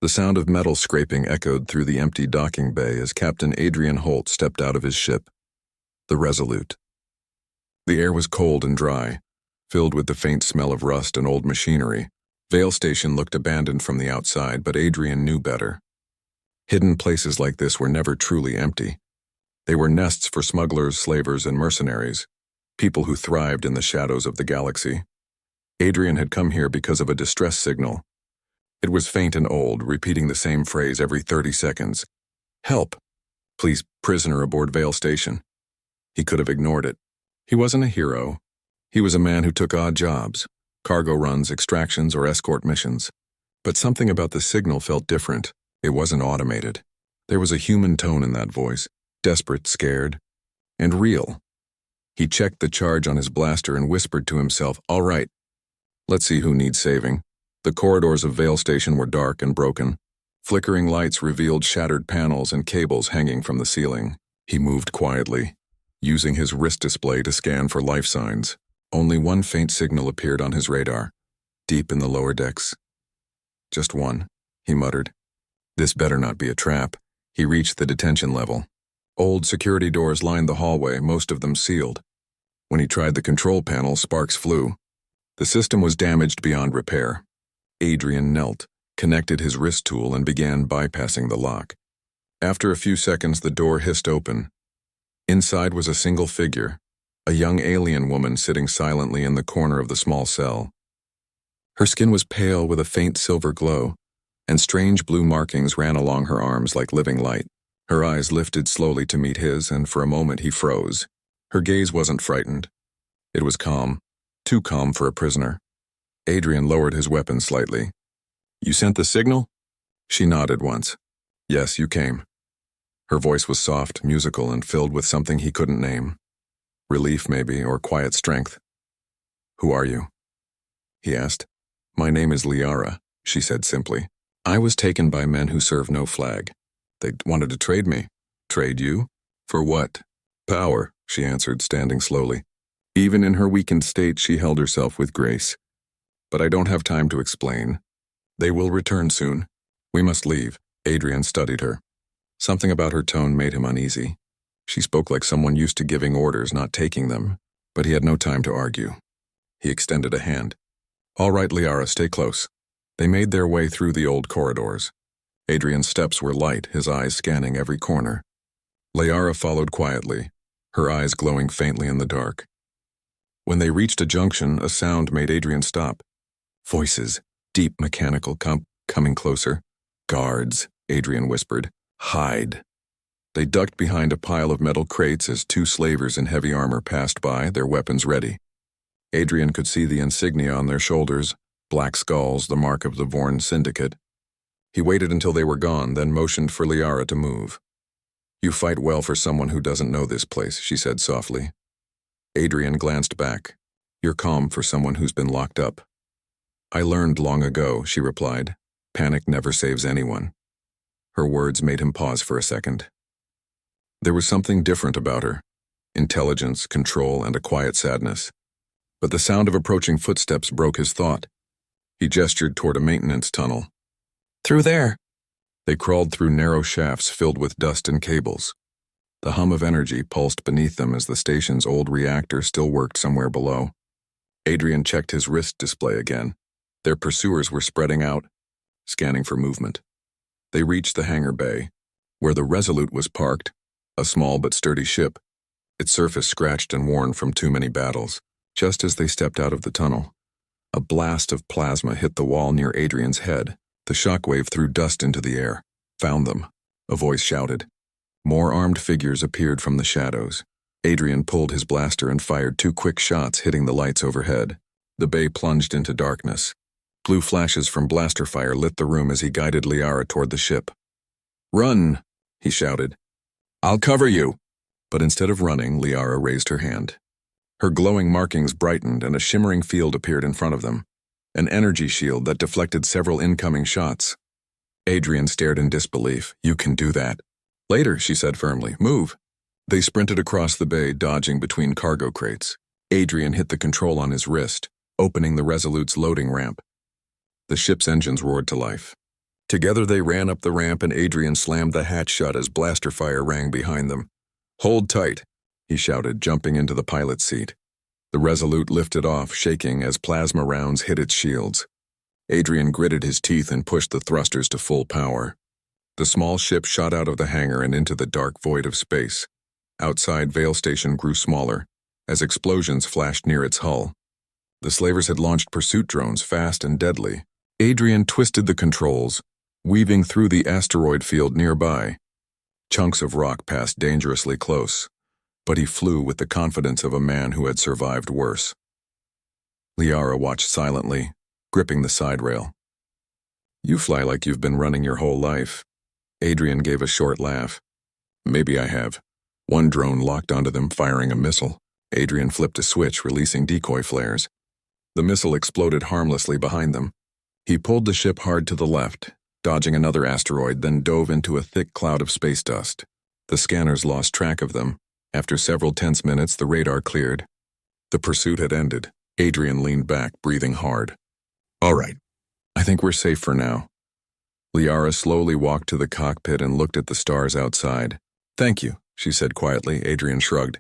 The sound of metal scraping echoed through the empty docking bay as Captain Adrian Holt stepped out of his ship, the Resolute. The air was cold and dry, filled with the faint smell of rust and old machinery. Vale Station looked abandoned from the outside, but Adrian knew better. Hidden places like this were never truly empty. They were nests for smugglers, slavers, and mercenaries, people who thrived in the shadows of the galaxy. Adrian had come here because of a distress signal. It was faint and old, repeating the same phrase every 30 seconds. "Help! Please, prisoner aboard Vale Station." He could have ignored it. He wasn't a hero. He was a man who took odd jobs, cargo runs, extractions, or escort missions. But something about the signal felt different. It wasn't automated. There was a human tone in that voice, desperate, scared, and real. He checked the charge on his blaster and whispered to himself, "All right, let's see who needs saving." The corridors of Vale Station were dark and broken. Flickering lights revealed shattered panels and cables hanging from the ceiling. He moved quietly, using his wrist display to scan for life signs. Only one faint signal appeared on his radar, deep in the lower decks. "Just one," he muttered. "This better not be a trap." He reached the detention level. Old security doors lined the hallway, most of them sealed. When he tried the control panel, sparks flew. The system was damaged beyond repair. Adrian knelt, connected his wrist tool, and began bypassing the lock. After a few seconds, the door hissed open. Inside was a single figure, a young alien woman sitting silently in the corner of the small cell. Her skin was pale with a faint silver glow, and strange blue markings ran along her arms like living light. Her eyes lifted slowly to meet his, and for a moment he froze. Her gaze wasn't frightened. It was calm, too calm for a prisoner. Adrian lowered his weapon slightly. "You sent the signal?" She nodded once. "Yes, you came." Her voice was soft, musical, and filled with something he couldn't name. Relief, maybe, or quiet strength. "Who are you?" he asked. "My name is Liara," she said simply. "I was taken by men who serve no flag. They wanted to trade me." "Trade you? For what?" "Power," she answered, standing slowly. Even in her weakened state, she held herself with grace. "But I don't have time to explain. They will return soon. We must leave." Adrian studied her. Something about her tone made him uneasy. She spoke like someone used to giving orders, not taking them, but he had no time to argue. He extended a hand. "All right, Liara, stay close." They made their way through the old corridors. Adrian's steps were light, his eyes scanning every corner. Liara followed quietly, her eyes glowing faintly in the dark. When they reached a junction, a sound made Adrian stop. Voices, deep mechanical, coming closer. "Guards," Adrian whispered. "Hide." They ducked behind a pile of metal crates as two slavers in heavy armor passed by, their weapons ready. Adrian could see the insignia on their shoulders, black skulls, the mark of the Vorn Syndicate. He waited until they were gone, then motioned for Liara to move. "You fight well for someone who doesn't know this place," she said softly. Adrian glanced back. "You're calm for someone who's been locked up." "I learned long ago," she replied. "Panic never saves anyone." Her words made him pause for a second. There was something different about her. Intelligence, control, and a quiet sadness. But the sound of approaching footsteps broke his thought. He gestured toward a maintenance tunnel. "Through there." They crawled through narrow shafts filled with dust and cables. The hum of energy pulsed beneath them as the station's old reactor still worked somewhere below. Adrian checked his wrist display again. Their pursuers were spreading out, scanning for movement. They reached the hangar bay, where the Resolute was parked, a small but sturdy ship, its surface scratched and worn from too many battles. Just as they stepped out of the tunnel, a blast of plasma hit the wall near Adrian's head. The shockwave threw dust into the air. "Found them," a voice shouted. More armed figures appeared from the shadows. Adrian pulled his blaster and fired 2 quick shots, hitting the lights overhead. The bay plunged into darkness. Blue flashes from blaster fire lit the room as he guided Liara toward the ship. "Run!" he shouted. "I'll cover you!" But instead of running, Liara raised her hand. Her glowing markings brightened and a shimmering field appeared in front of them, an energy shield that deflected several incoming shots. Adrian stared in disbelief. "You can do that." "Later," she said firmly. "Move." They sprinted across the bay, dodging between cargo crates. Adrian hit the control on his wrist, opening the Resolute's loading ramp. The ship's engines roared to life. Together they ran up the ramp and Adrian slammed the hatch shut as blaster fire rang behind them. "Hold tight," he shouted, jumping into the pilot's seat. The Resolute lifted off, shaking as plasma rounds hit its shields. Adrian gritted his teeth and pushed the thrusters to full power. The small ship shot out of the hangar and into the dark void of space. Outside, Vale Station grew smaller, as explosions flashed near its hull. The slavers had launched pursuit drones, fast and deadly. Adrian twisted the controls, weaving through the asteroid field nearby. Chunks of rock passed dangerously close, but he flew with the confidence of a man who had survived worse. Liara watched silently, gripping the side rail. "You fly like you've been running your whole life." Adrian gave a short laugh. "Maybe I have." One drone locked onto them, firing a missile. Adrian flipped a switch, releasing decoy flares. The missile exploded harmlessly behind them. He pulled the ship hard to the left, dodging another asteroid, then dove into a thick cloud of space dust. The scanners lost track of them. After several tense minutes, the radar cleared. The pursuit had ended. Adrian leaned back, breathing hard. "All right. I think we're safe for now." Liara slowly walked to the cockpit and looked at the stars outside. "Thank you," she said quietly. Adrian shrugged.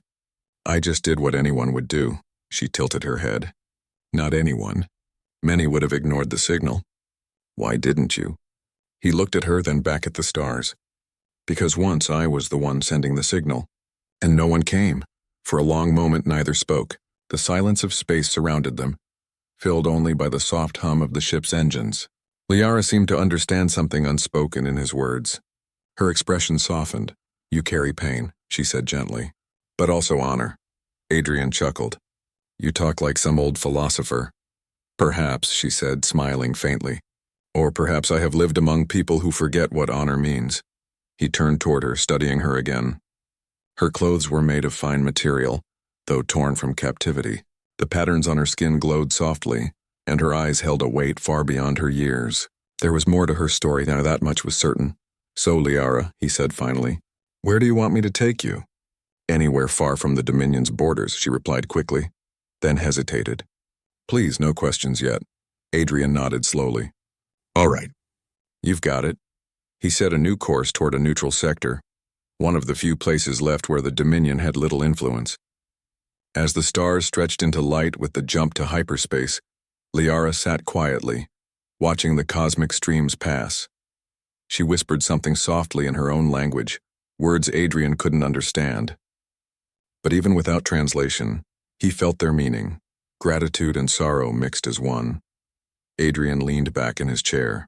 "I just did what anyone would do." She tilted her head. "Not anyone. Many would have ignored the signal." "Why didn't you?" He looked at her, then back at the stars. "Because once I was the one sending the signal, and no one came." For a long moment neither spoke. The silence of space surrounded them, filled only by the soft hum of the ship's engines. Liara seemed to understand something unspoken in his words. Her expression softened. "You carry pain," she said gently, "but also honor." Adrian chuckled. "You talk like some old philosopher." "Perhaps," she said, smiling faintly. "Or perhaps I have lived among people who forget what honor means." He turned toward her, studying her again. Her clothes were made of fine material, though torn from captivity. The patterns on her skin glowed softly, and her eyes held a weight far beyond her years. There was more to her story, now that much was certain. "So, Liara," he said finally, "where do you want me to take you?" "Anywhere far from the Dominion's borders," she replied quickly, then hesitated. "Please, no questions yet." Adrian nodded slowly. "All right. You've got it." He set a new course toward a neutral sector, one of the few places left where the Dominion had little influence. As the stars stretched into light with the jump to hyperspace, Liara sat quietly, watching the cosmic streams pass. She whispered something softly in her own language, words Adrian couldn't understand. But even without translation, he felt their meaning, gratitude and sorrow mixed as one. Adrian leaned back in his chair.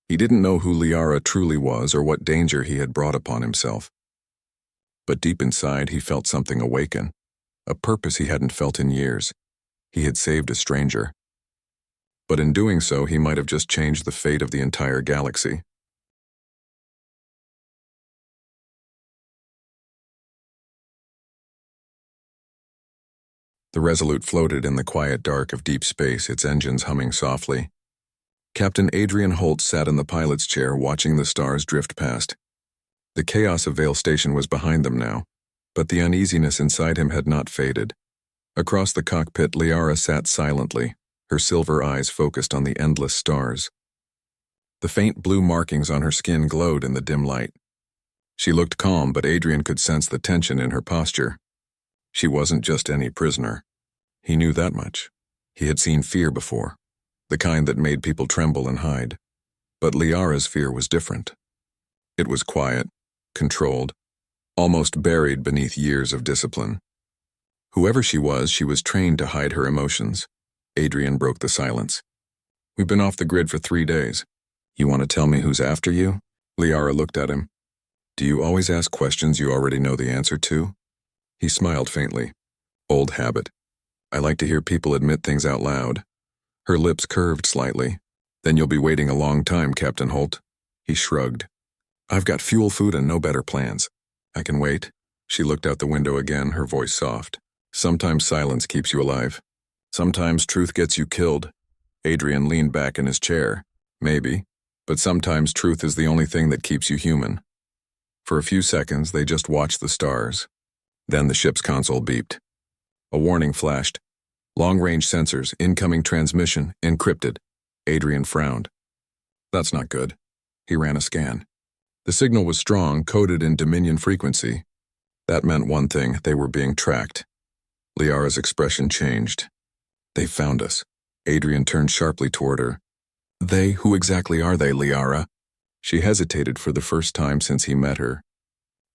He didn't know who Liara truly was or what danger he had brought upon himself. But deep inside he felt something awaken, a purpose he hadn't felt in years. He had saved a stranger. But in doing so, he might have just changed the fate of the entire galaxy. The Resolute floated in the quiet dark of deep space, its engines humming softly. Captain Adrian Holt sat in the pilot's chair, watching the stars drift past. The chaos of Vale Station was behind them now, but the uneasiness inside him had not faded. Across the cockpit, Liara sat silently, her silver eyes focused on the endless stars. The faint blue markings on her skin glowed in the dim light. She looked calm, but Adrian could sense the tension in her posture. She wasn't just any prisoner. He knew that much. He had seen fear before, the kind that made people tremble and hide. But Liara's fear was different. It was quiet, controlled, almost buried beneath years of discipline. Whoever she was trained to hide her emotions. Adrian broke the silence. "We've been off the grid for 3 days. You want to tell me who's after you?" Liara looked at him. "Do you always ask questions you already know the answer to?" He smiled faintly. "Old habit. I like to hear people admit things out loud." Her lips curved slightly. "Then you'll be waiting a long time, Captain Holt." He shrugged. "I've got fuel, food, and no better plans. I can wait." She looked out the window again, her voice soft. "Sometimes silence keeps you alive. Sometimes truth gets you killed." Adrian leaned back in his chair. "Maybe. But sometimes truth is the only thing that keeps you human." For a few seconds, they just watched the stars. Then the ship's console beeped. A warning flashed. "Long-range sensors, incoming transmission, encrypted." Adrian frowned. That's not good. He ran a scan. The signal was strong, coded in Dominion frequency. That meant one thing: they were being tracked. Liara's expression changed. They found us. Adrian turned sharply toward her. They? Who exactly are they, Liara? She hesitated for the first time since he met her.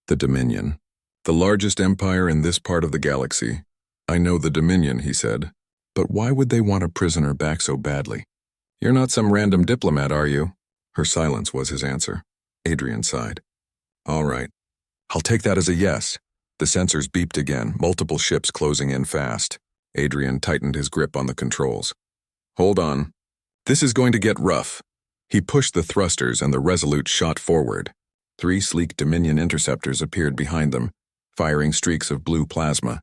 The Dominion. The largest empire in this part of the galaxy. I know the Dominion, he said. But why would they want a prisoner back so badly? You're not some random diplomat, are you? Her silence was his answer. Adrian sighed. All right. I'll take that as a yes. The sensors beeped again, multiple ships closing in fast. Adrian tightened his grip on the controls. Hold on. This is going to get rough. He pushed the thrusters and the Resolute shot forward. 3 sleek Dominion interceptors appeared behind them, firing streaks of blue plasma.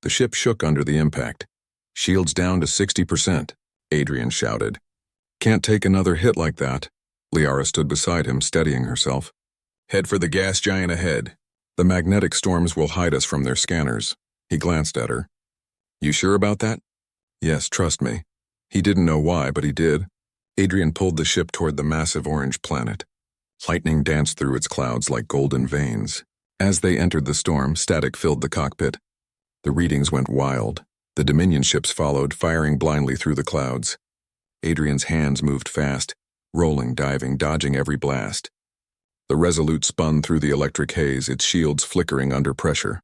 The ship shook under the impact. Shields down to 60%, Adrian shouted. Can't take another hit like that. Liara stood beside him, steadying herself. Head for the gas giant ahead. The magnetic storms will hide us from their scanners. He glanced at her. You sure about that? Yes, trust me. He didn't know why, but he did. Adrian pulled the ship toward the massive orange planet. Lightning danced through its clouds like golden veins. As they entered the storm, static filled the cockpit. The readings went wild. The Dominion ships followed, firing blindly through the clouds. Adrian's hands moved fast, rolling, diving, dodging every blast. The Resolute spun through the electric haze, its shields flickering under pressure.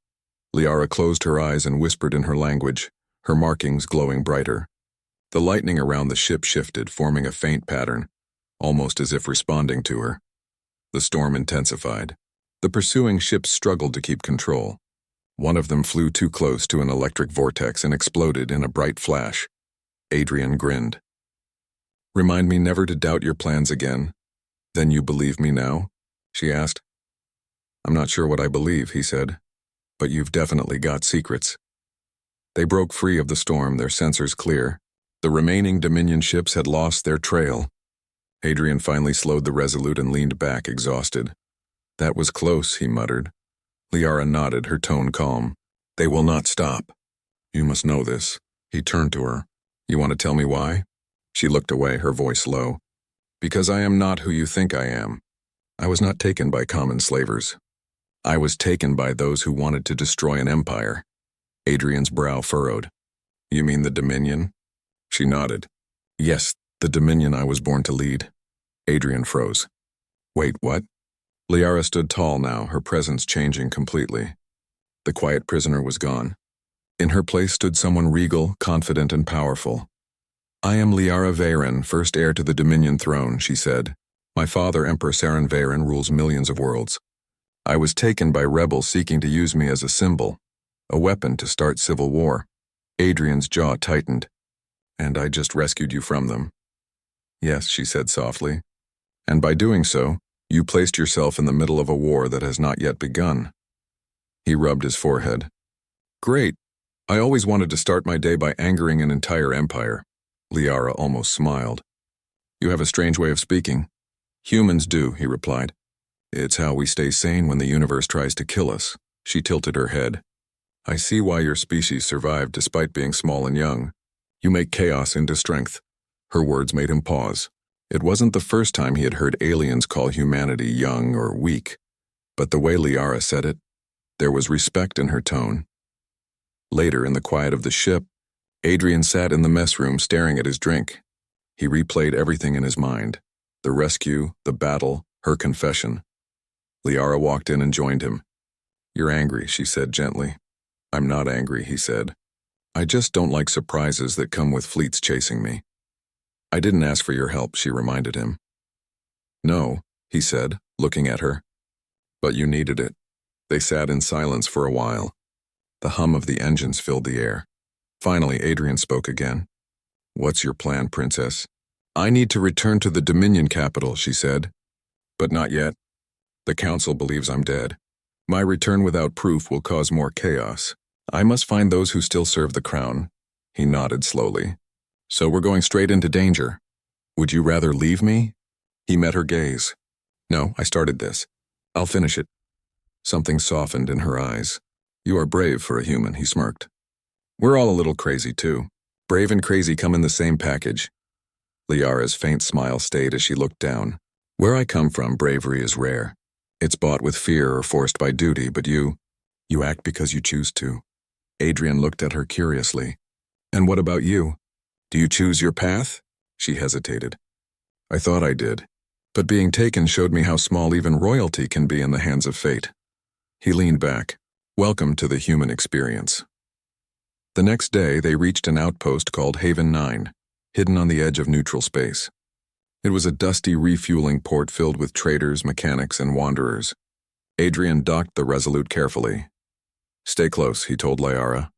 Liara closed her eyes and whispered in her language, her markings glowing brighter. The lightning around the ship shifted, forming a faint pattern, almost as if responding to her. The storm intensified. The pursuing ships struggled to keep control. One of them flew too close to an electric vortex and exploded in a bright flash. Adrian grinned. Remind me never to doubt your plans again. Then you believe me now? She asked. I'm not sure what I believe, he said, but you've definitely got secrets. They broke free of the storm, their sensors clear. The remaining Dominion ships had lost their trail. Adrian finally slowed the Resolute and leaned back, exhausted. That was close, he muttered. Liara nodded, her tone calm. They will not stop. You must know this. He turned to her. You want to tell me why? She looked away, her voice low. Because I am not who you think I am. I was not taken by common slavers. I was taken by those who wanted to destroy an empire. Adrian's brow furrowed. You mean the Dominion? She nodded. Yes, the Dominion I was born to lead. Adrian froze. Wait, what? Liara stood tall now, her presence changing completely. The quiet prisoner was gone. In her place stood someone regal, confident, and powerful. I am Liara Veyron, first heir to the Dominion throne, she said. My father, Emperor Saren Veyron, rules millions of worlds. I was taken by rebels seeking to use me as a symbol, a weapon to start civil war. Adrian's jaw tightened. And I just rescued you from them. Yes, she said softly. And by doing so, you placed yourself in the middle of a war that has not yet begun. He rubbed his forehead. Great. I always wanted to start my day by angering an entire empire. Liara almost smiled. You have a strange way of speaking. Humans do, he replied. It's how we stay sane when the universe tries to kill us. She tilted her head. I see why your species survived despite being small and young. You make chaos into strength. Her words made him pause. It wasn't the first time he had heard aliens call humanity young or weak, but the way Liara said it, there was respect in her tone. Later, in the quiet of the ship, Adrian sat in the mess room staring at his drink. He replayed everything in his mind. The rescue, the battle, her confession. Liara walked in and joined him. You're angry, she said gently. I'm not angry, he said. I just don't like surprises that come with fleets chasing me. I didn't ask for your help, she reminded him. No, he said, looking at her. But you needed it. They sat in silence for a while. The hum of the engines filled the air. Finally, Adrian spoke again. What's your plan, Princess? I need to return to the Dominion capital, she said. But not yet. The Council believes I'm dead. My return without proof will cause more chaos. I must find those who still serve the crown. He nodded slowly. So we're going straight into danger. Would you rather leave me? He met her gaze. No, I started this. I'll finish it. Something softened in her eyes. You are brave for a human, he smirked. We're all a little crazy, too. Brave and crazy come in the same package. Liara's faint smile stayed as she looked down. Where I come from, bravery is rare. It's bought with fear or forced by duty, but you act because you choose to. Adrian looked at her curiously. And what about you? Do you choose your path? She hesitated. I thought I did, but being taken showed me how small even royalty can be in the hands of fate. He leaned back. Welcome to the human experience. The next day, they reached an outpost called Haven 9, hidden on the edge of neutral space. It was a dusty refueling port filled with traders, mechanics, and wanderers. Adrian docked the Resolute carefully. Stay close, he told Liara.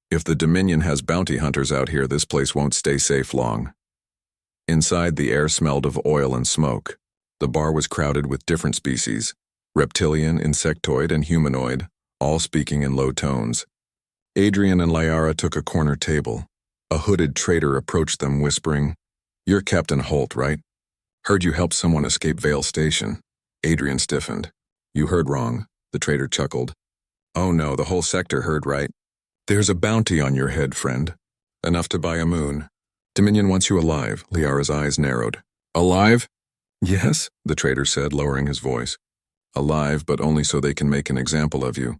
If the Dominion has bounty hunters out here, this place won't stay safe long. Inside, the air smelled of oil and smoke. The bar was crowded with different species, reptilian, insectoid, and humanoid, all speaking in low tones. Adrian and Liara took a corner table. A hooded trader approached them, whispering, You're Captain Holt, right? Heard you helped someone escape Vale Station. Adrian stiffened. You heard wrong, the trader chuckled. Oh no, the whole sector heard right. There's a bounty on your head, friend. Enough to buy a moon. Dominion wants you alive. Liara's eyes narrowed. Alive? Yes, the trader said, lowering his voice. Alive, but only so they can make an example of you.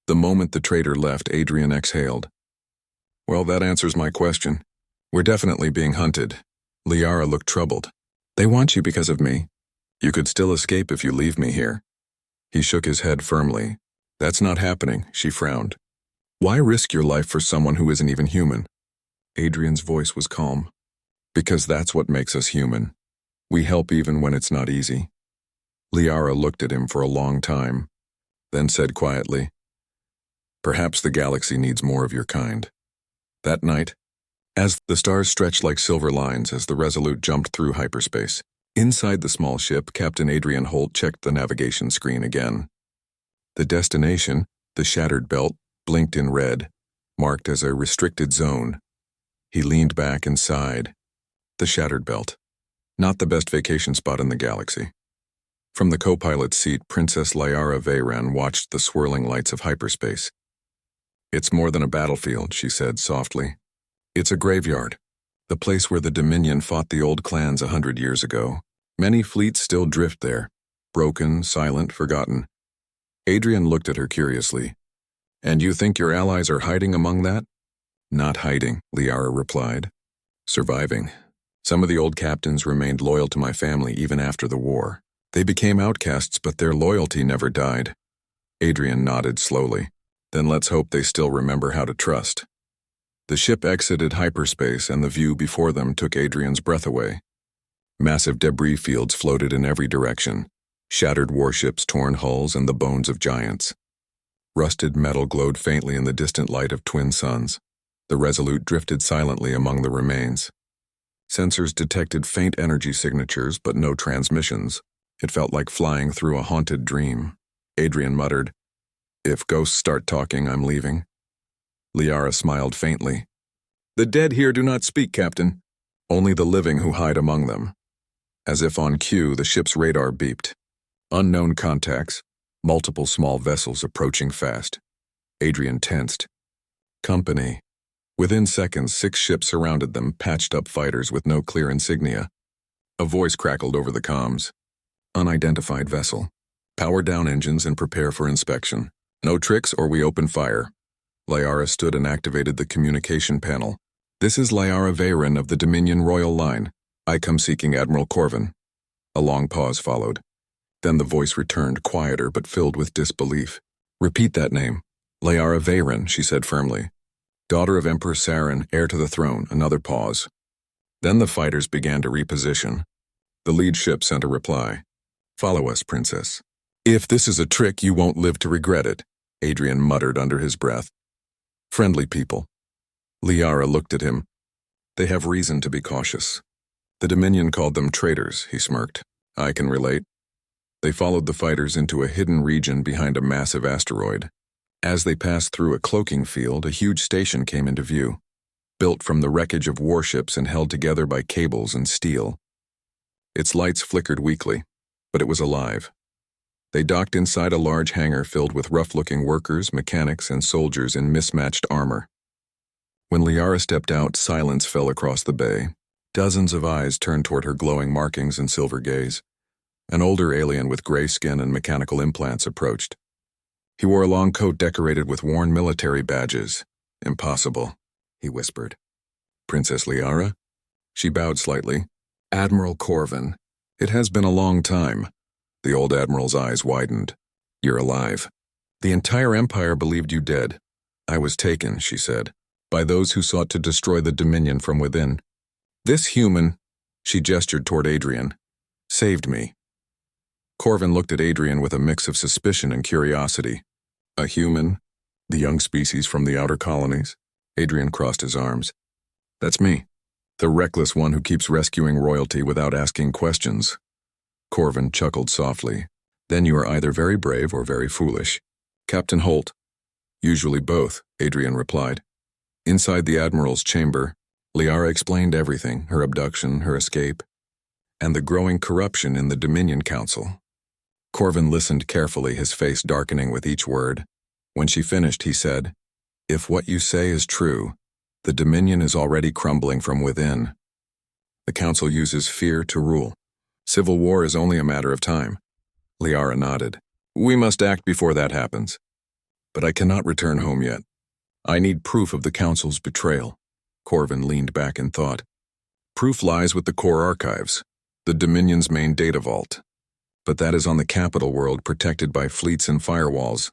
The moment the trader left, Adrian exhaled. Well, that answers my question. We're definitely being hunted. Liara looked troubled. They want you because of me. You could still escape if you leave me here. He shook his head firmly. That's not happening, she frowned. Why risk your life for someone who isn't even human? Adrian's voice was calm. Because that's what makes us human. We help even when it's not easy. Liara looked at him for a long time, then said quietly, Perhaps the galaxy needs more of your kind. That night, as the stars stretched like silver lines as the Resolute jumped through hyperspace, inside the small ship, Captain Adrian Holt checked the navigation screen again. The destination, the shattered belt, blinked in red, marked as a restricted zone. He leaned back and sighed. The shattered belt. Not the best vacation spot in the galaxy. From the co-pilot's seat, Princess Liara Veyran watched the swirling lights of hyperspace. It's more than a battlefield, she said softly. It's a graveyard. The place where the Dominion fought the old clans 100 years ago. Many fleets still drift there. Broken, silent, forgotten. Adrian looked at her curiously. And you think your allies are hiding among that? Not hiding, Liara replied. Surviving. Some of the old captains remained loyal to my family even after the war. They became outcasts, but their loyalty never died. Adrian nodded slowly. Then let's hope they still remember how to trust. The ship exited hyperspace, and the view before them took Adrian's breath away. Massive debris fields floated in every direction. Shattered warships, torn hulls, and the bones of giants. Rusted metal glowed faintly in the distant light of twin suns. The Resolute drifted silently among the remains. Sensors detected faint energy signatures, but no transmissions. It felt like flying through a haunted dream. Adrian muttered, If ghosts start talking, I'm leaving. Liara smiled faintly. The dead here do not speak, Captain. Only the living who hide among them. As if on cue, the ship's radar beeped. Unknown contacts, multiple small vessels approaching fast. Adrian tensed. Company. Within seconds, 6 ships surrounded them, patched-up fighters with no clear insignia. A voice crackled over the comms. Unidentified vessel. Power down engines and prepare for inspection. No tricks or we open fire. Liara stood and activated the communication panel. This is Liara Veyran of the Dominion Royal Line. I come seeking Admiral Corvin. A long pause followed. Then the voice returned, quieter but filled with disbelief. Repeat that name. Liara Veyran, she said firmly. Daughter of Emperor Saren, heir to the throne. Another pause. Then the fighters began to reposition. The lead ship sent a reply. Follow us, Princess. If this is a trick, you won't live to regret it, Adrian muttered under his breath. Friendly people. Liara looked at him. They have reason to be cautious. The Dominion called them traitors, he smirked. I can relate. They followed the fighters into a hidden region behind a massive asteroid. As they passed through a cloaking field, a huge station came into view. Built from the wreckage of warships and held together by cables and steel. Its lights flickered weakly, but it was alive. They docked inside a large hangar filled with rough-looking workers, mechanics, and soldiers in mismatched armor. When Liara stepped out, silence fell across the bay. Dozens of eyes turned toward her glowing markings and silver gaze. An older alien with gray skin and mechanical implants approached. He wore a long coat decorated with worn military badges. "Impossible," he whispered. "Princess Liara?" She bowed slightly. "Admiral Corvin. It has been a long time." The old admiral's eyes widened. "You're alive. The entire Empire believed you dead. I was taken," she said, "by those who sought to destroy the Dominion from within. This human," she gestured toward Adrian, "saved me." Corvin looked at Adrian with a mix of suspicion and curiosity. "A human? The young species from the outer colonies?" Adrian crossed his arms. "That's me. The reckless one who keeps rescuing royalty without asking questions." Corvin chuckled softly. "Then you are either very brave or very foolish. Captain Holt." "Usually both," Adrian replied. Inside the Admiral's chamber, Liara explained everything, her abduction, her escape, and the growing corruption in the Dominion Council. Corvin listened carefully, his face darkening with each word. When she finished, he said, "If what you say is true, the Dominion is already crumbling from within. The Council uses fear to rule. Civil war is only a matter of time." Liara nodded. "We must act before that happens. But I cannot return home yet. I need proof of the Council's betrayal." Corvin leaned back in thought. "Proof lies with the core archives, the Dominion's main data vault. But that is on the capital world, protected by fleets and firewalls."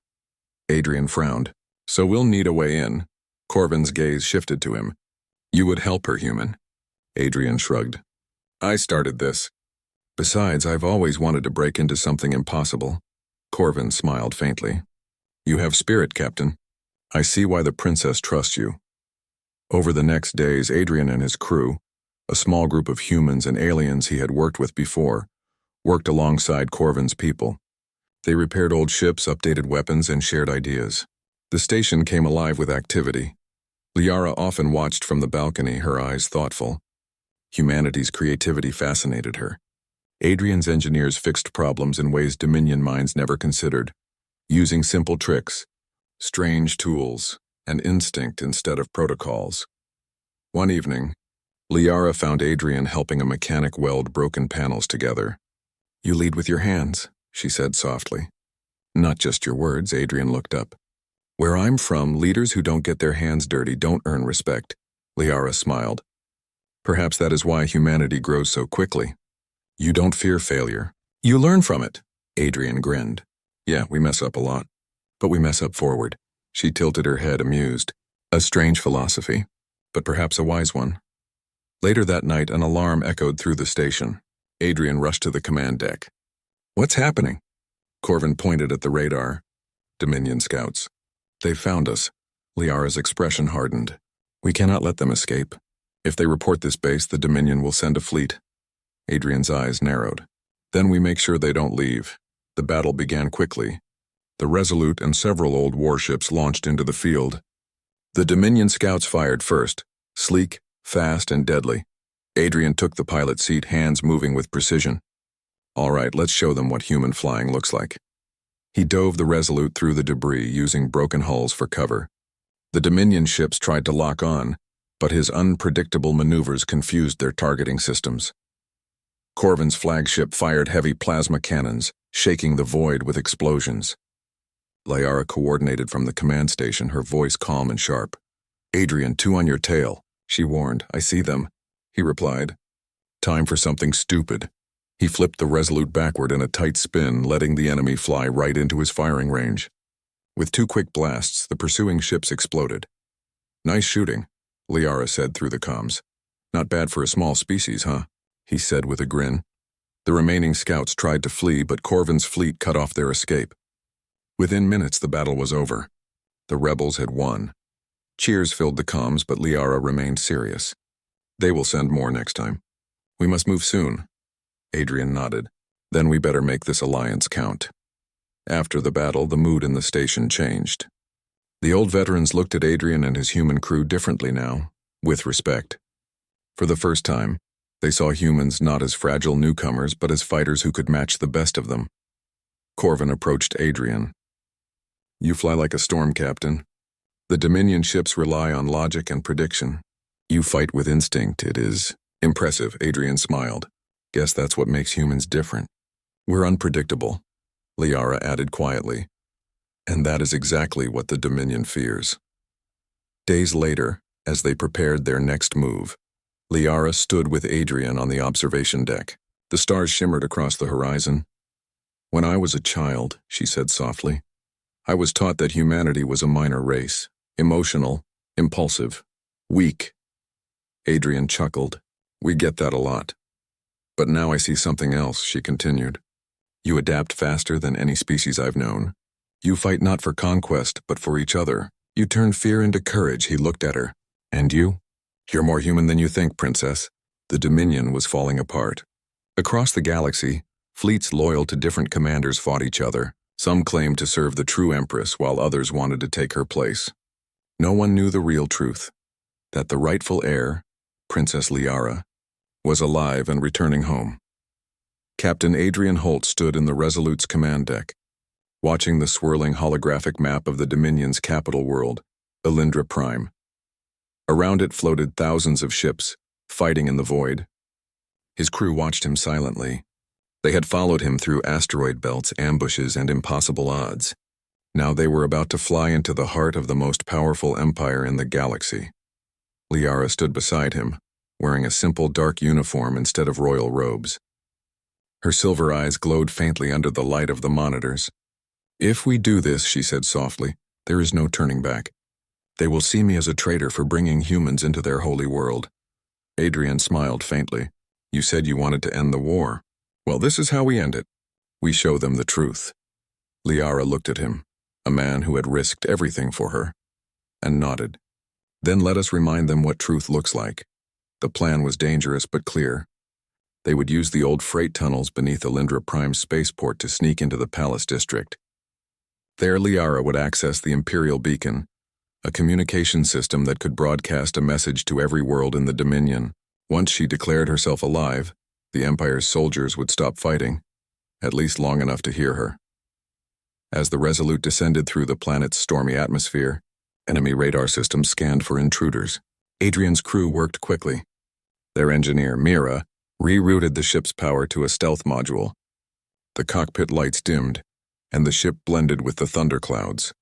Adrian frowned. "So we'll need a way in." Corvin's gaze shifted to him. "You would help her, human." Adrian shrugged. "I started this. Besides, I've always wanted to break into something impossible." Corvin smiled faintly. "You have spirit, Captain. I see why the princess trusts you." Over the next days, Adrian and his crew, a small group of humans and aliens he had worked with before, worked alongside Corvin's people. They repaired old ships, updated weapons, and shared ideas. The station came alive with activity. Liara often watched from the balcony, her eyes thoughtful. Humanity's creativity fascinated her. Adrian's engineers fixed problems in ways Dominion minds never considered, using simple tricks, strange tools, and instinct instead of protocols. One evening, Liara found Adrian helping a mechanic weld broken panels together. "You lead with your hands," she said softly. "Not just your words," Adrian looked up. "Where I'm from, leaders who don't get their hands dirty don't earn respect." Liara smiled. "Perhaps that is why humanity grows so quickly. You don't fear failure. You learn from it." Adrian grinned. "Yeah, we mess up a lot. But we mess up forward." She tilted her head, amused. "A strange philosophy, but perhaps a wise one." Later that night, an alarm echoed through the station. Adrian rushed to the command deck. "What's happening?" Corvin pointed at the radar. "Dominion scouts. They found us." Liara's expression hardened. "We cannot let them escape. If they report this base, the Dominion will send a fleet." Adrian's eyes narrowed. "Then we make sure they don't leave." The battle began quickly. The Resolute and several old warships launched into the field. The Dominion scouts fired first, sleek, fast, and deadly. Adrian took the pilot seat, hands moving with precision. "All right, let's show them what human flying looks like." He dove the Resolute through the debris, using broken hulls for cover. The Dominion ships tried to lock on, but his unpredictable maneuvers confused their targeting systems. Corvin's flagship fired heavy plasma cannons, shaking the void with explosions. Liara coordinated from the command station, her voice calm and sharp. "Adrian, 2 on your tail," she warned. "I see them," he replied. "Time for something stupid." He flipped the Resolute backward in a tight spin, letting the enemy fly right into his firing range. With 2 quick blasts, the pursuing ships exploded. "Nice shooting," Liara said through the comms. "Not bad for a small species, huh?" he said with a grin. The remaining scouts tried to flee, but Corvin's fleet cut off their escape. Within minutes, the battle was over. The rebels had won. Cheers filled the comms, but Liara remained serious. "They will send more next time. We must move soon." Adrian nodded. "Then we better make this alliance count." After the battle, the mood in the station changed. The old veterans looked at Adrian and his human crew differently now, with respect. For the first time, they saw humans not as fragile newcomers, but as fighters who could match the best of them. Corvin approached Adrian. "You fly like a storm, Captain. The Dominion ships rely on logic and prediction. You fight with instinct. It is Impressive, Adrian smiled. Guess that's what makes humans different. We're unpredictable, Liara added quietly. And that is exactly what the Dominion fears. Days later, as they prepared their next move, Liara stood with Adrian on the observation deck. The stars shimmered across the horizon. When I was a child, she said softly, I was taught that humanity was a minor race, emotional, impulsive, weak. Adrian chuckled. We get that a lot. But now I see something else, she continued. You adapt faster than any species I've known. You fight not for conquest, but for each other. You turn fear into courage, he looked at her. And you? You're more human than you think, Princess. The Dominion was falling apart. Across the galaxy, fleets loyal to different commanders fought each other. Some claimed to serve the true Empress, while others wanted to take her place. No one knew the real truth, that the rightful heir, Princess Liara, was alive and returning home. Captain Adrian Holt stood in the Resolute's command deck, watching the swirling holographic map of the Dominion's capital world, EpicSciFi. Around it floated thousands of ships, fighting in the void. His crew watched him silently. They had followed him through asteroid belts, ambushes, and impossible odds. Now they were about to fly into the heart of the most powerful empire in the galaxy. Liara stood beside him, wearing a simple dark uniform instead of royal robes. Her silver eyes glowed faintly under the light of the monitors. If we do this, she said softly, there is no turning back. They will see me as a traitor for bringing humans into their holy world. Adrian smiled faintly. You said you wanted to end the war. Well, this is how we end it. We show them the truth. Liara looked at him, a man who had risked everything for her, and nodded. Then let us remind them what truth looks like. The plan was dangerous but clear. They would use the old freight tunnels beneath EpicSciFi's spaceport to sneak into the Palace District. There Liara would access the Imperial Beacon, a communication system that could broadcast a message to every world in the Dominion. Once she declared herself alive, the Empire's soldiers would stop fighting, at least long enough to hear her. As the Resolute descended through the planet's stormy atmosphere, enemy radar systems scanned for intruders. Adrian's crew worked quickly. Their engineer, Mira, rerouted the ship's power to a stealth module. The cockpit lights dimmed, and the ship blended with the thunderclouds.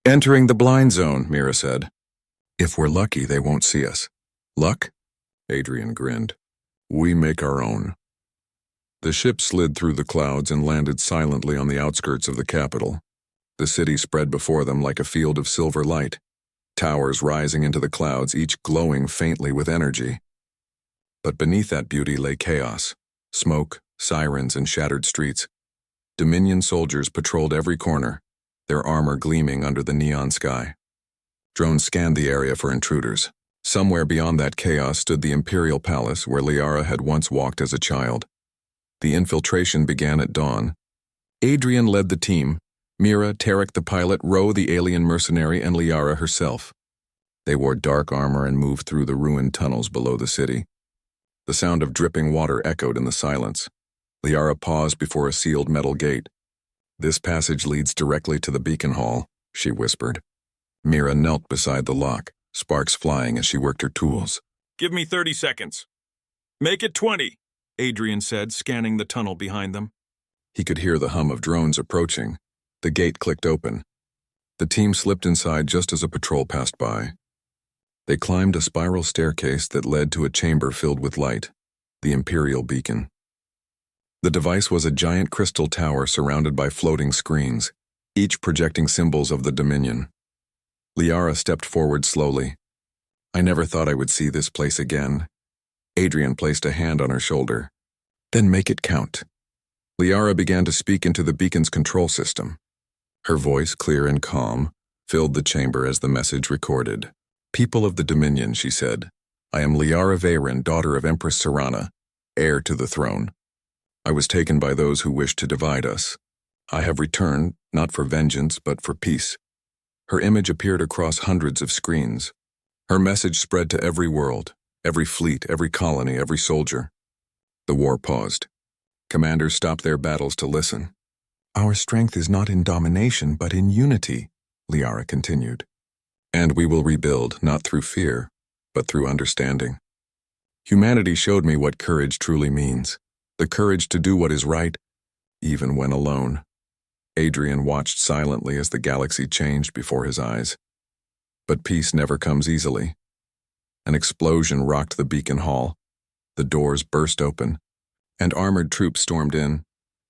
Entering the blind zone, Mira said. If we're lucky, they won't see us. Luck? Adrian grinned. We make our own. The ship slid through the clouds and landed silently on the outskirts of the capital. The city spread before them like a field of silver light, towers rising into the clouds, each glowing faintly with energy. But beneath that beauty lay chaos, smoke, sirens, and shattered streets. Dominion soldiers patrolled every corner, their armor gleaming under the neon sky. Drones scanned the area for intruders. Somewhere beyond that chaos stood the Imperial Palace where Liara had once walked as a child. The infiltration began at dawn. Adrian led the team, Mira, Tarek the pilot, Ro the alien mercenary, and Liara herself. They wore dark armor and moved through the ruined tunnels below the city. The sound of dripping water echoed in the silence. Liara paused before a sealed metal gate. This passage leads directly to the beacon hall, she whispered. Mira knelt beside the lock, sparks flying as she worked her tools. Give me 30 seconds. Make it 20, Adrian said, scanning the tunnel behind them. He could hear the hum of drones approaching. The gate clicked open. The team slipped inside just as a patrol passed by. They climbed a spiral staircase that led to a chamber filled with light, the Imperial Beacon. The device was a giant crystal tower surrounded by floating screens, each projecting symbols of the Dominion. Liara stepped forward slowly. I never thought I would see this place again. Adrian placed a hand on her shoulder. Then make it count. Liara began to speak into the beacon's control system. Her voice, clear and calm, filled the chamber as the message recorded. People of the Dominion, she said, I am Liara Veyron, daughter of Empress Serana, heir to the throne. I was taken by those who wished to divide us. I have returned, not for vengeance, but for peace. Her image appeared across hundreds of screens. Her message spread to every world, every fleet, every colony, every soldier. The war paused. Commanders stopped their battles to listen. Our strength is not in domination, but in unity, Liara continued. And we will rebuild, not through fear, but through understanding. Humanity showed me what courage truly means. The courage to do what is right, even when alone. Adrian watched silently as the galaxy changed before his eyes. But peace never comes easily. An explosion rocked the beacon hall. The doors burst open, and armored troops stormed in,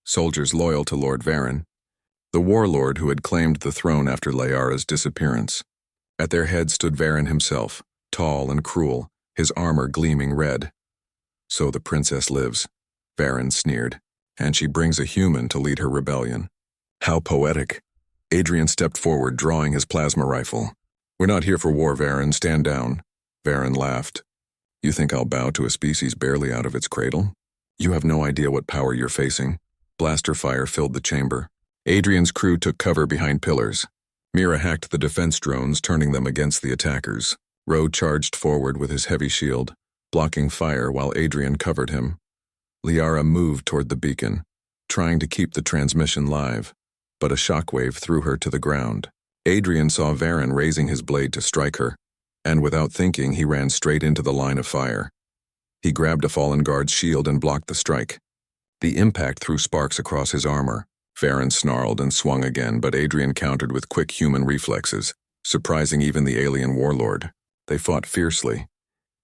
soldiers loyal to Lord Varen, the warlord who had claimed the throne after Liara's disappearance. At their head stood Varen himself, tall and cruel, his armor gleaming red. "So the princess lives," Varen sneered, "and she brings a human to lead her rebellion." How poetic. Adrian stepped forward, drawing his plasma rifle. "We're not here for war, Varen. Stand down." Varen laughed. "You think I'll bow to a species barely out of its cradle? You have no idea what power you're facing." Blaster fire filled the chamber. Adrian's crew took cover behind pillars. Mira hacked the defense drones, turning them against the attackers. Ro charged forward with his heavy shield, blocking fire while Adrian covered him. Liara moved toward the beacon, trying to keep the transmission live, but a shockwave threw her to the ground. Adrian saw Varen raising his blade to strike her, and without thinking he ran straight into the line of fire. He grabbed a fallen guard's shield and blocked the strike. The impact threw sparks across his armor. Varen snarled and swung again, but Adrian countered with quick human reflexes, surprising even the alien warlord. They fought fiercely.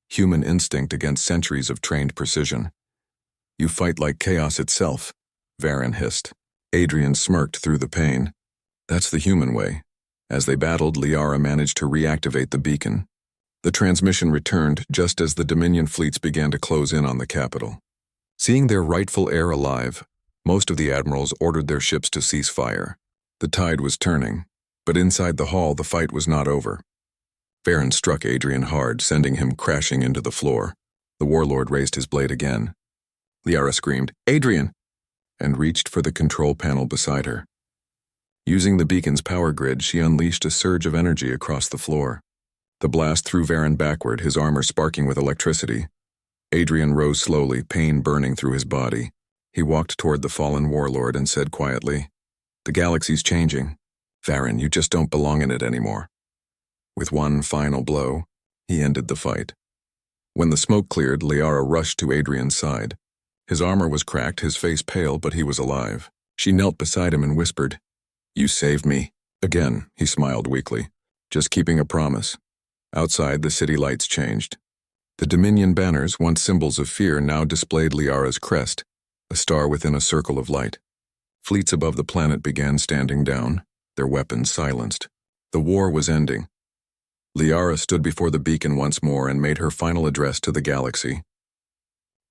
Human instinct against centuries of trained precision. "You fight like chaos itself," Varen hissed. Adrian smirked through the pain. "That's the human way." As they battled, Liara managed to reactivate the beacon. The transmission returned just as the Dominion fleets began to close in on the capital. Seeing their rightful heir alive, most of the admirals ordered their ships to cease fire. The tide was turning, but inside the hall the fight was not over. Varen struck Adrian hard, sending him crashing into the floor. The warlord raised his blade again. Liara screamed, "Adrian!" and reached for the control panel beside her. Using the beacon's power grid, she unleashed a surge of energy across the floor. The blast threw Varen backward, his armor sparking with electricity. Adrian rose slowly, pain burning through his body. He walked toward the fallen warlord and said quietly, "The galaxy's changing. Varen, you just don't belong in it anymore." With one final blow, he ended the fight. When the smoke cleared, Liara rushed to Adrian's side. His armor was cracked, his face pale, but he was alive. She knelt beside him and whispered, "You saved me." Again, he smiled weakly, just keeping a promise. Outside, the city lights changed. The Dominion banners, once symbols of fear, now displayed Liara's crest, a star within a circle of light. Fleets above the planet began standing down, their weapons silenced. The war was ending. Liara stood before the beacon once more and made her final address to the galaxy.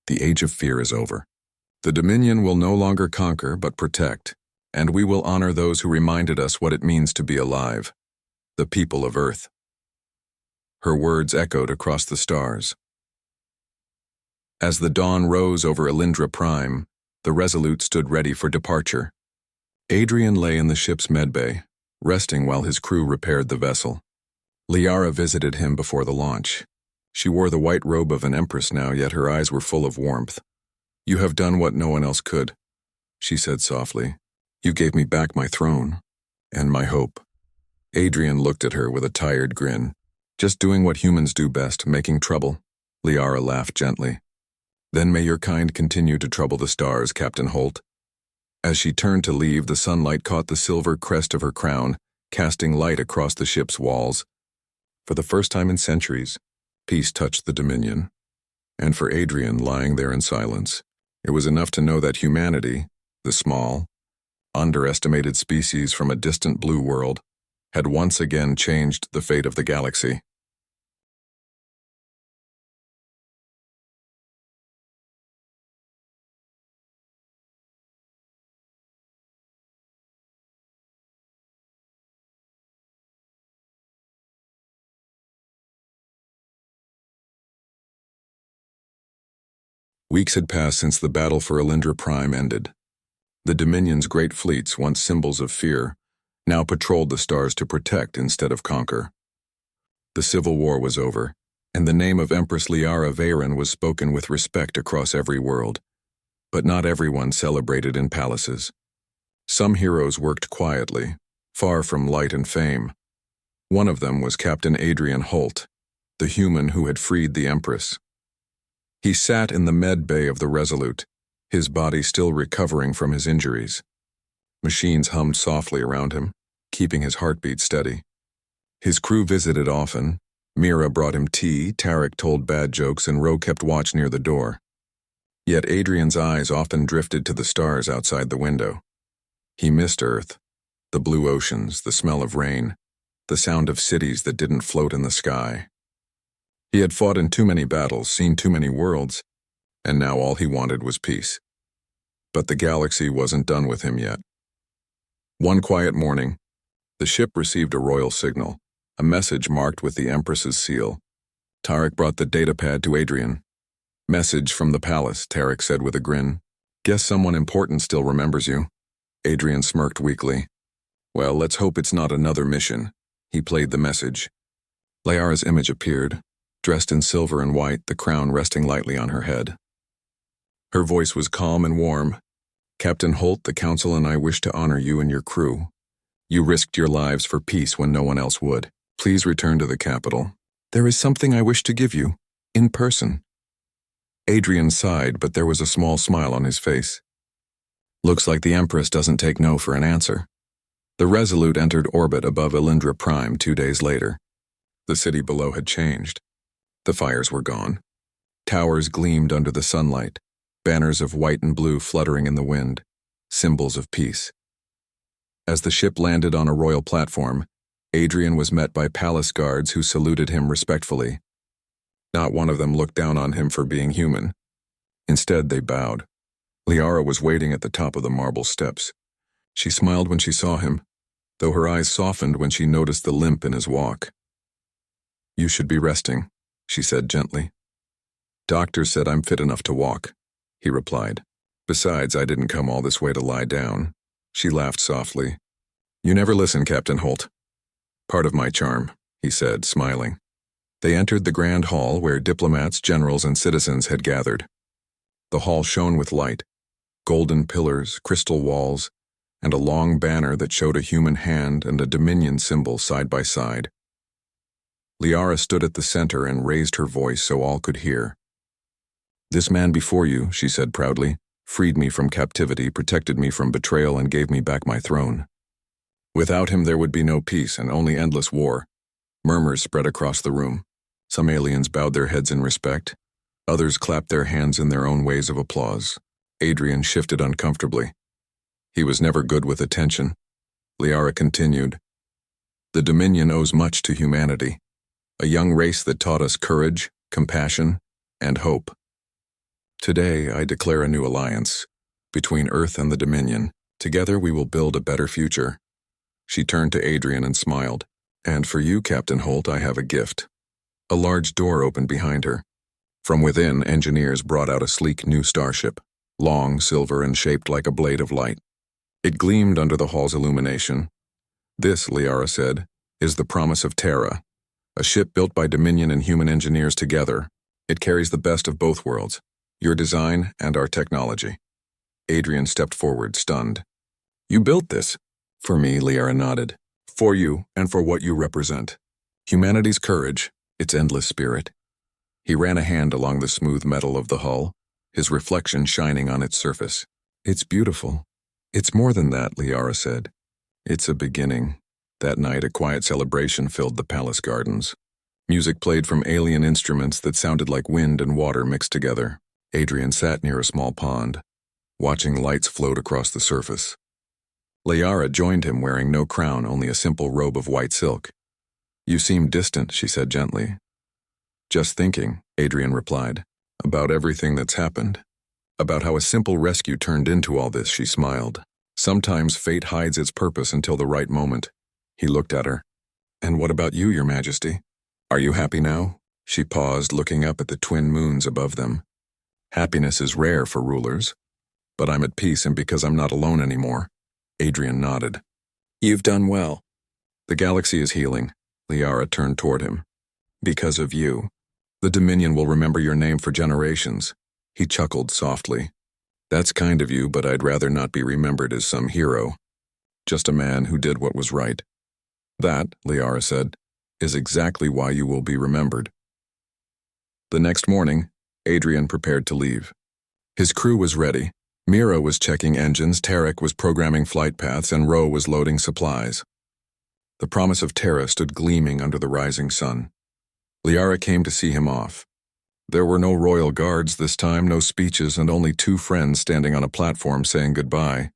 "The age of fear is over. The Dominion will no longer conquer but protect, and we will honor those who reminded us what it means to be alive, the people of Earth." Her words echoed across the stars. As the dawn rose over EpicSciFiTales, the Resolute stood ready for departure. Adrian lay in the ship's medbay, resting while his crew repaired the vessel. Liara visited him before the launch. She wore the white robe of an empress now, yet her eyes were full of warmth. "You have done what no one else could," she said softly. "You gave me back my throne, and my hope." Adrian looked at her with a tired grin. "Just doing what humans do best, making trouble." Liara laughed gently. "Then may your kind continue to trouble the stars, Captain Holt." As she turned to leave, the sunlight caught the silver crest of her crown, casting light across the ship's walls. For the first time in centuries, peace touched the Dominion. And for Adrian, lying there in silence, it was enough to know that humanity, the small, underestimated species from a distant blue world, had once again changed the fate of the galaxy. Weeks had passed since the battle for EpicSciFiTales ended. The Dominion's great fleets, once symbols of fear, now patrolled the stars to protect instead of conquer. The Civil War was over, and the name of Empress Liara Varen was spoken with respect across every world. But not everyone celebrated in palaces. Some heroes worked quietly, far from light and fame. One of them was Captain Adrian Holt, the human who had freed the Empress. He sat in the med bay of the Resolute, his body still recovering from his injuries. Machines hummed softly around him, keeping his heartbeat steady. His crew visited often. Mira brought him tea, Tarek told bad jokes, and Ro kept watch near the door. Yet Adrian's eyes often drifted to the stars outside the window. He missed Earth, the blue oceans, the smell of rain, the sound of cities that didn't float in the sky. He had fought in too many battles, seen too many worlds, and now all he wanted was peace. But the galaxy wasn't done with him yet. One quiet morning, the ship received a royal signal, a message marked with the Empress's seal. Tarek brought the datapad to Adrian. "Message from the palace," Tarek said with a grin. "Guess someone important still remembers you." Adrian smirked weakly. "Well, let's hope it's not another mission." He played the message. Liara's image appeared, dressed in silver and white, the crown resting lightly on her head. Her voice was calm and warm. "Captain Holt, the Council and I wish to honor you and your crew. You risked your lives for peace when no one else would. Please return to the capital. There is something I wish to give you, in person." Adrian sighed, but there was a small smile on his face. Looks like the Empress doesn't take no for an answer. The Resolute entered orbit above Elindra Prime 2 days later. The city below had changed. The fires were gone. Towers gleamed under the sunlight, banners of white and blue fluttering in the wind, symbols of peace. As the ship landed on a royal platform, Adrian was met by palace guards who saluted him respectfully. Not one of them looked down on him for being human. Instead, they bowed. Liara was waiting at the top of the marble steps. She smiled when she saw him, though her eyes softened when she noticed the limp in his walk. "You should be resting," she said gently. "Doctor said I'm fit enough to walk," he replied. "Besides, I didn't come all this way to lie down." She laughed softly. "You never listen, Captain Holt." "Part of my charm," he said, smiling. They entered the grand hall where diplomats, generals, and citizens had gathered. The hall shone with light, golden pillars, crystal walls, and a long banner that showed a human hand and a Dominion symbol side by side. Liara stood at the center and raised her voice so all could hear. "This man before you," she said proudly, "freed me from captivity, protected me from betrayal, and gave me back my throne. Without him there would be no peace and only endless war." Murmurs spread across the room. Some aliens bowed their heads in respect. Others clapped their hands in their own ways of applause. Adrian shifted uncomfortably. He was never good with attention. Liara continued, "The Dominion owes much to humanity, a young race that taught us courage, compassion, and hope. Today I declare a new alliance between Earth and the Dominion. Together we will build a better future." She turned to Adrian and smiled. "And for you, Captain Holt, I have a gift." A large door opened behind her. From within, engineers brought out a sleek new starship, long, silver, and shaped like a blade of light. It gleamed under the hall's illumination. "This," Liara said, "is the Promise of Terra, a ship built by Dominion and human engineers together. It carries the best of both worlds, your design and our technology." Adrian stepped forward, stunned. "You built this?" "For me," Liara nodded. "For you and for what you represent. Humanity's courage, its endless spirit." He ran a hand along the smooth metal of the hull, his reflection shining on its surface. "It's beautiful." "It's more than that," Liara said. "It's a beginning." That night, a quiet celebration filled the palace gardens. Music played from alien instruments that sounded like wind and water mixed together. Adrian sat near a small pond, watching lights float across the surface. Liara joined him, wearing no crown, only a simple robe of white silk. "You seem distant," she said gently. "Just thinking," Adrian replied, "about everything that's happened. About how a simple rescue turned into all this," she smiled. "Sometimes fate hides its purpose until the right moment." He looked at her. "And what about you, Your Majesty? Are you happy now?" She paused, looking up at the twin moons above them. "Happiness is rare for rulers. But I'm at peace, and because I'm not alone anymore." Adrian nodded. "You've done well." "The galaxy is healing." Liara turned toward him. "Because of you. The Dominion will remember your name for generations." He chuckled softly. "That's kind of you, but I'd rather not be remembered as some hero. Just a man who did what was right." "That," Liara said, "is exactly why you will be remembered." The next morning, Adrian prepared to leave. His crew was ready. Mira was checking engines, Tarek was programming flight paths, and Ro was loading supplies. The promise of Terra stood gleaming under the rising sun. Liara came to see him off. There were no royal guards this time, no speeches, and only two friends standing on a platform saying goodbye.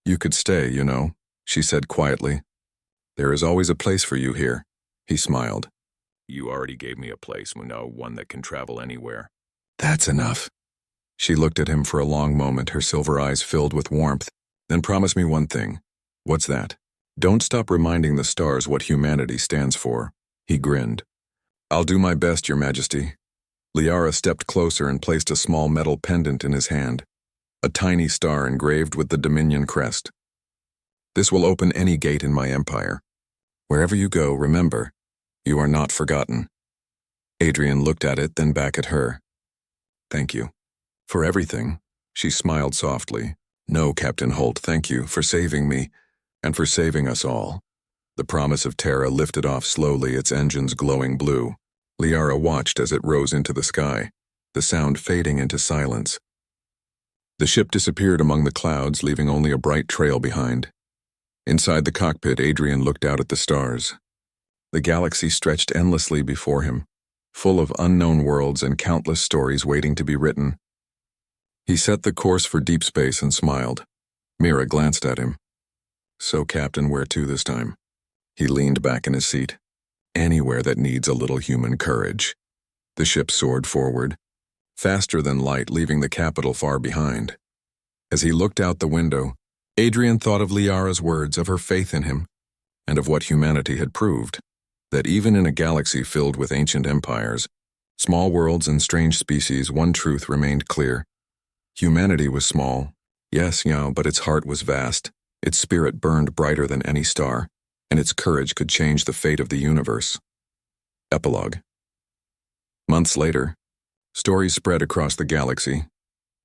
"You could stay, you know," she said quietly. "There is always a place for you here," he smiled. "You already gave me a place, Muno, one that can travel anywhere." "That's enough." She looked at him for a long moment, her silver eyes filled with warmth. "Then promise me one thing." "What's that?" "Don't stop reminding the stars what humanity stands for." He grinned. "I'll do my best, Your Majesty." Liara stepped closer and placed a small metal pendant in his hand, a tiny star engraved with the Dominion crest. "This will open any gate in my empire. Wherever you go, remember, you are not forgotten." Adrian looked at it, then back at her. "Thank you. For everything." She smiled softly. "No, Captain Holt, thank you for saving me, and for saving us all." The promise of Terra lifted off slowly, its engines glowing blue. Liara watched as it rose into the sky, the sound fading into silence. The ship disappeared among the clouds, leaving only a bright trail behind. Inside the cockpit, Adrian looked out at the stars. The galaxy stretched endlessly before him, full of unknown worlds and countless stories waiting to be written. He set the course for deep space and smiled. Mira glanced at him. "So, Captain, where to this time?" He leaned back in his seat. "Anywhere that needs a little human courage." The ship soared forward, faster than light, leaving the capital far behind. As he looked out the window, Adrian thought of Liara's words, of her faith in him, and of what humanity had proved, that even in a galaxy filled with ancient empires, small worlds and strange species, one truth remained clear. Humanity was small, yes, but its heart was vast, its spirit burned brighter than any star, and its courage could change the fate of the universe. Epilogue. Months later, stories spread across the galaxy,